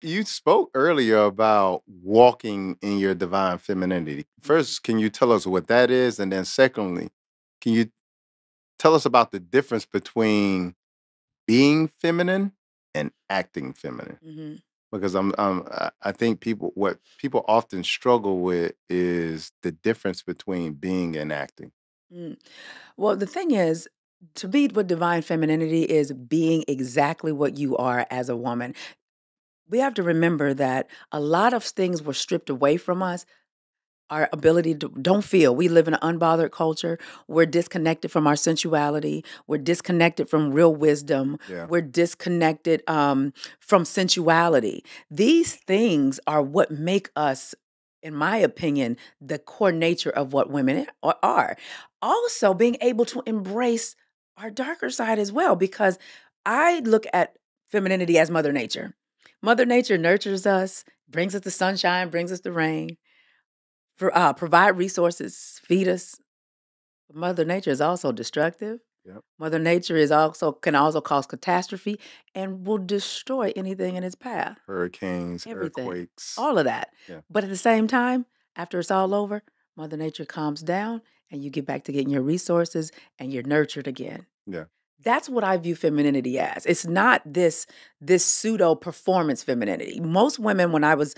You spoke earlier about walking in your divine femininity. Mhm. First, can you tell us what that is? And then, secondly, can you tell us about the difference between being feminine and acting feminine? Mhm. Because I think what people often struggle with is the difference between being and acting. Mm. Well, the thing is, to be with divine femininity is being exactly what you are as a woman. We have to remember that a lot of things were stripped away from us. Our ability to don't feel. We live in an unbothered culture. We're disconnected from our sensuality. We're disconnected from real wisdom. Yeah, We're disconnected from sensuality. These things are what make us, in my opinion, the core nature of what women are. Also, being able to embrace our darker side as well, because I look at femininity as Mother Nature. Mother Nature nurtures us, brings us the sunshine, brings us the rain provide resources, feed us. Mother Nature is also destructive. yep. Mother Nature is also can also cause catastrophe and will destroy anything in its path. Hurricanes, Everything. earthquakes. All of that. Yeah, But at the same time, after it's all over, Mother Nature calms down and you get back to getting your resources and you're nurtured again. yeah, That's what I view femininity as. It's not this pseudo performance femininity. Most women, when I was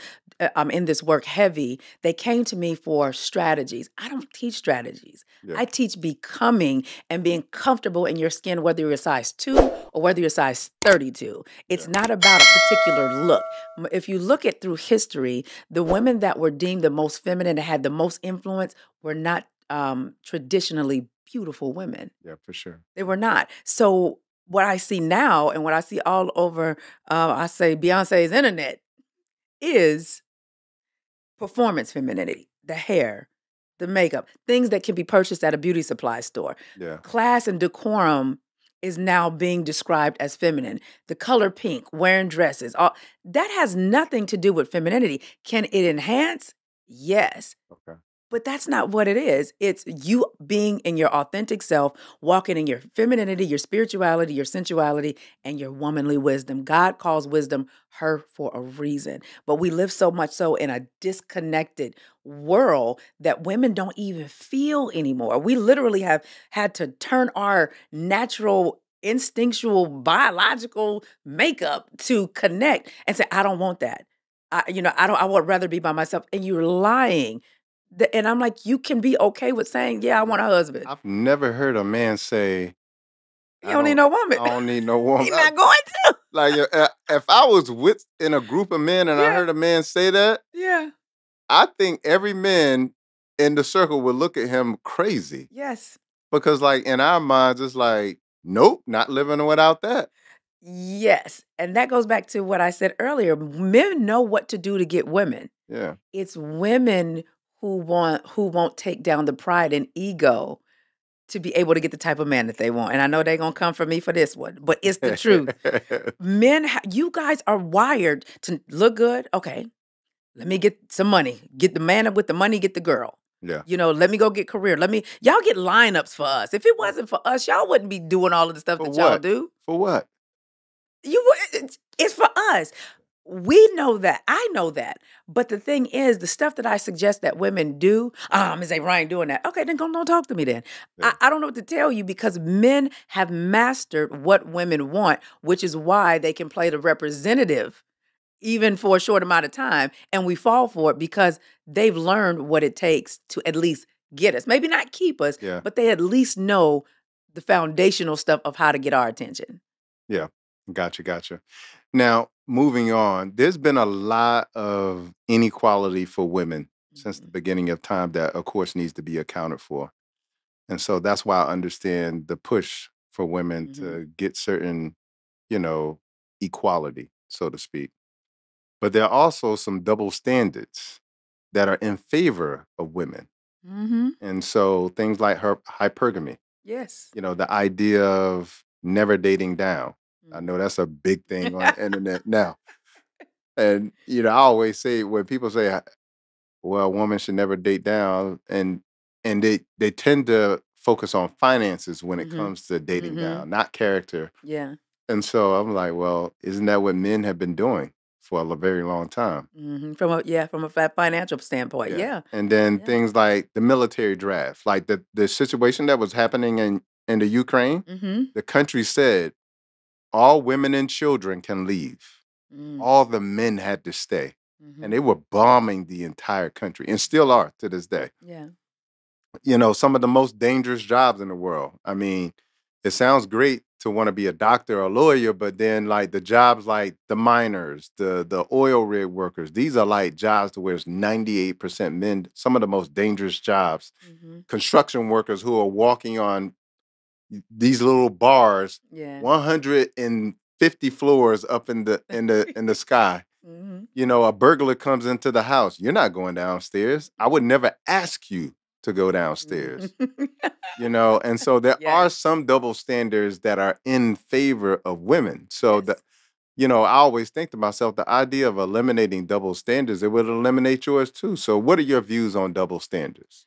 in this work heavy, they came to me for strategies. I don't teach strategies. yeah. I teach becoming and being comfortable in your skin, whether you're a size 2 or whether you're a size 32. It's Yeah. not about a particular look. If you look at through history, the women that were deemed the most feminine and had the most influence were not traditionally beautiful women. Yeah, for sure. They were not. So what I see now and what I see all over, I say Beyonce's internet is performance femininity, the hair, the makeup, things that can be purchased at a beauty supply store. Yeah. Class and decorum is now being described as feminine. The color pink, wearing dresses, all that has nothing to do with femininity. Can it enhance? Yes. Okay. But that's not what it is. It's you being in your authentic self, walking in your femininity, your spirituality, your sensuality, and your womanly wisdom. God calls wisdom her for a reason. But we live so much so in a disconnected world that women don't even feel anymore. We literally have had to turn our natural, instinctual, biological makeup to connect and say, I don't want that. I don't, I would rather be by myself. And you're lying and I'm like, "You can be okay with saying, 'Yeah, I Yeah. want a husband.'" I've never heard a man say, You don't need no woman. I don't need no woman." He not going to. Like if I was with in a group of men and I Yeah, heard a man say that, yeah, I think every man in the circle would look at him crazy yes, because, like, in our minds, it's like, nope, not living without that. yes, and that goes back to what I said earlier. Men know what to do to get women. Yeah. It's women who won't take down the pride and ego to be able to get the type of man that they want, and I know they're gonna come for me for this one, but it's the truth. You guys are wired to look good, okay. Let me get some money. Get the man up with the money, get the girl. Yeah. Let me go get career. Y'all get lineups for us. If it wasn't for us, y'all wouldn't be doing all of the stuff For that y'all what? do. For what? It's for us. We know that. I know that. But the thing is, the stuff that I suggest that women do, is say Ryan doing that. Okay, then don't talk to me then. I, Yeah. I don't know what to tell you because men have mastered what women want, which is why they can play the representative even for a short amount of time, and we fall for it because they've learned what it takes to at least get us. Maybe not keep us, Yeah. but they at least know the foundational stuff of how to get our attention. Yeah. Gotcha. Gotcha. Now, moving on, there's been a lot of inequality for women since the Mhm, beginning of time that, of course, needs to be accounted for. And so that's why I understand the push for women mhm, to get certain, you know, equality, so to speak. But there are also some double standards that are in favor of women. mhm. And so things like her hypergamy, Yes. the idea of never dating down. I know Mhm. that's a big thing on the internet now. And I always say when people say, well, a woman should never date down, and they tend to focus on finances when it Mhm. comes to dating Mhm. down, not character. Yeah. And so I'm like, well, isn't that what men have been doing for a very long time. From a financial standpoint, Yeah. yeah, And then yeah. things like the military draft, like the situation that was happening in the Ukraine, Mhm. the country said all women and children can leave. Mm. All the men had to stay. And Mhm. they were bombing the entire country and still are to this day. Yeah. Some of the most dangerous jobs in the world. I mean, it sounds great to want to be a doctor or a lawyer, but then like the jobs like the miners, the oil rig workers, these are like jobs to where it's 98% men, some of the most dangerous jobs. Mhm. Construction workers who are walking on these little bars, Yeah. 150 floors up in the sky. Mhm. A burglar comes into the house. You're not going downstairs. I would never ask you to go Mhm. downstairs. And so there are Yes. some double standards that are in favor of women. So Yes. I always think to myself, the idea of eliminating double standards, it would eliminate yours too. So what are your views on double standards?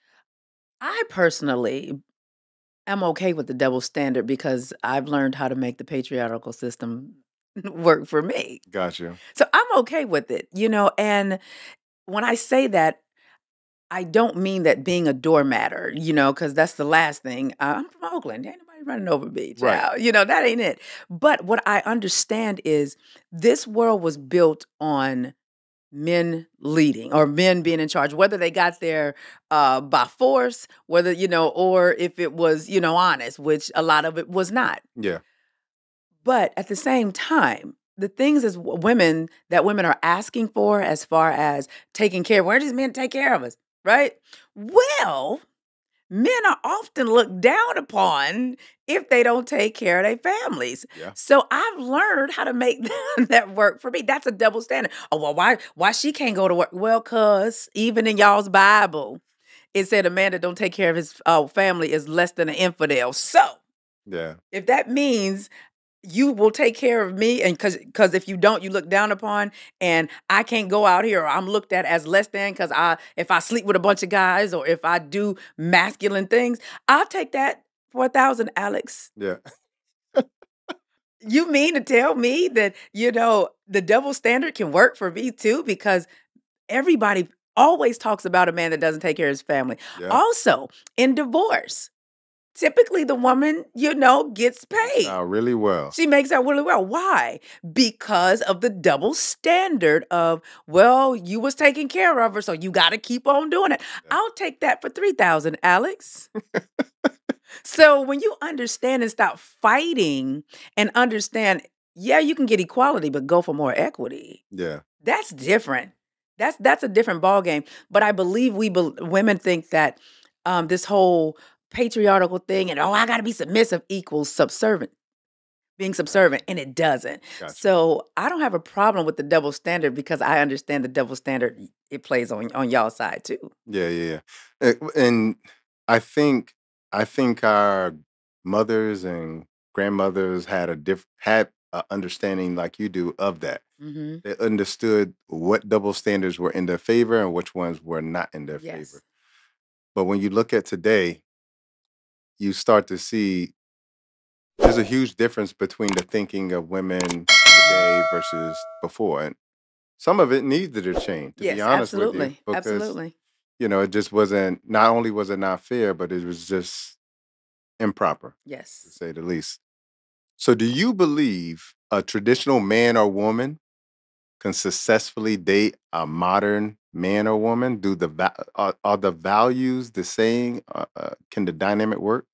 I personally am okay with the double standard because I've learned how to make the patriarchal system work for me. Gotcha. So I'm okay with it, and when I say that, I don't mean that being a doormatter, because that's the last thing. I'm from Oakland. Ain't nobody running over me, Right. child. That ain't it. But what I understand is this world was built on men leading or men being in charge, whether they got there by force, whether, or if it was, honest, which a lot of it was not. Yeah. But at the same time, the things as women that women are asking for as far as taking care, where does men take care of us? Right? Well, men are often looked down upon if they don't take care of their families. Yeah. So I've learned how to make that work for me. That's a double standard. Oh, well, why she can't go to work? Well, cuz even in y'all's Bible, it said a man that don't take care of his family is less than an infidel. So Yeah. if that means you will take care of me, and because if you don't, you look down upon, and I can't go out here, or I'm looked at as less than because if I sleep with a bunch of guys or if I do masculine things, I'll take that for 1,000, Alex. Yeah. You mean to tell me that, the double standard can work for me too? Because everybody always talks about a man that doesn't take care of his family. Yeah. Also, in divorce, typically the woman, gets Makes paid. out really well. She makes out really well. Why? Because of the double standard of, well, you was taking care of her, so you got to keep on doing it. Yeah. I'll take that for 3,000, Alex. So when you understand and stop fighting and understand, yeah, you can get equality, but go for more equity. Yeah. That's different. That's a different ball game. But I believe women think that this whole patriarchal thing and I got to be submissive equals subservient, being Gotcha. subservient, and it doesn't. Gotcha. So I don't have a problem with the double standard because I understand the double standard it plays on y'all side too. Yeah, yeah, yeah. And I think our mothers and grandmothers had a understanding like you do of that. Hmm. They understood what double standards were in their favor and which ones were not in their favor. Yes. But when you look at today, you start to see there's a huge difference between the thinking of women today versus before. And some of it needed to change, to be Yes, honest with you, absolutely. because Absolutely. it just wasn't, not only was it not fair, but it was just improper, to Yes. say the least. So, do you believe a traditional man or woman can successfully date a modern man or woman? Are the values the same? Can the dynamic work?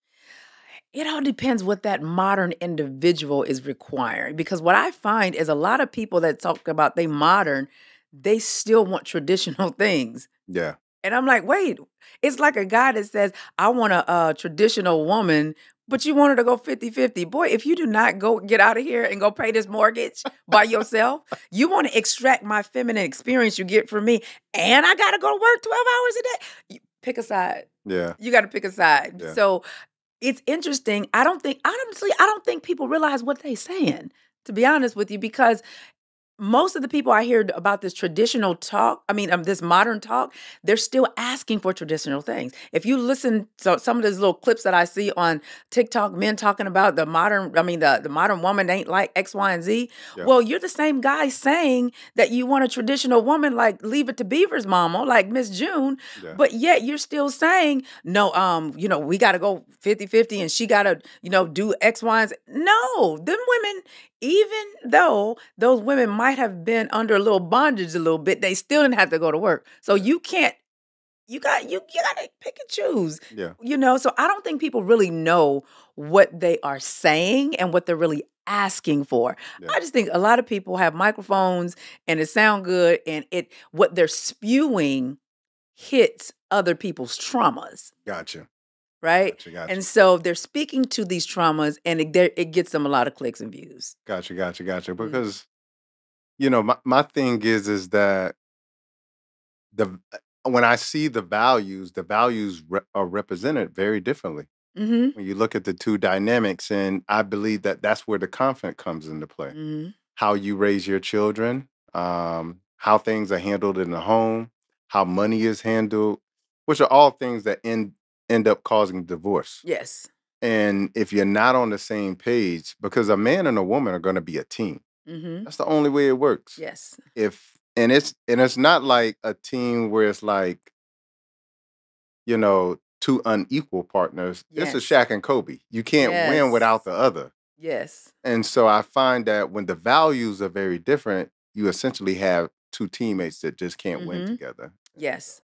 It all depends what that modern individual is requiring. Because what I find is a lot of people that talk about they modern, they still want traditional things. Yeah, And I'm like, wait, it's like a guy that says, I want a traditional woman, but you want her to go 50-50. Boy, if you do not go get out of here and go pay this mortgage by yourself, you want to extract my feminine experience you get from me, and I got to go to work 12 hours a day. Pick a side. yeah, You got to pick a side. yeah, So it's interesting. I don't think people realize what they saying, to be honest with you, because most of the people I hear about this traditional talk, I mean, this modern talk, they're still asking for traditional things. If you listen to some of those little clips that I see on TikTok, men talking about the modern, I mean, the modern woman ain't like X, Y, and Z. Yeah. Well, you're the same guy saying that you want a traditional woman like Leave It to Beaver's mama, like Miss June, Yeah. but yet you're still saying, no, we got to go 50-50 and she got to, do X, Y, and Z. No, them women, even though those women might have been under a little bondage a little bit, they still didn't have to go to work. So Yeah. you can't, you gotta pick and choose. Yeah. So I don't think people really know what they are saying and what they're really asking for. Yeah. I just think a lot of people have microphones and it sound good, and what they're spewing hits other people's traumas, Gotcha. right? Gotcha. Gotcha. And so they're speaking to these traumas, and it gets them a lot of clicks and views. Gotcha. Gotcha. Gotcha. Mm. Because my thing is that the when I see the values are represented very differently Mhm. when you look at the two dynamics, and I believe that that's where the conflict comes into play. Mhm. How you raise your children, how things are handled in the home, how money is handled, which are all things that end up causing divorce. Yes. And if you're not on the same page, because a man and a woman are going to be a team. Mhm. That's the only way it works. Yes. If it's not like a team where it's like, two unequal partners. It's a Yes. Shaq and Kobe. You can't win without Yes. the other. Yes. And so I find that when the values are very different, you essentially have two teammates that just can't win Mhm. together. Yes.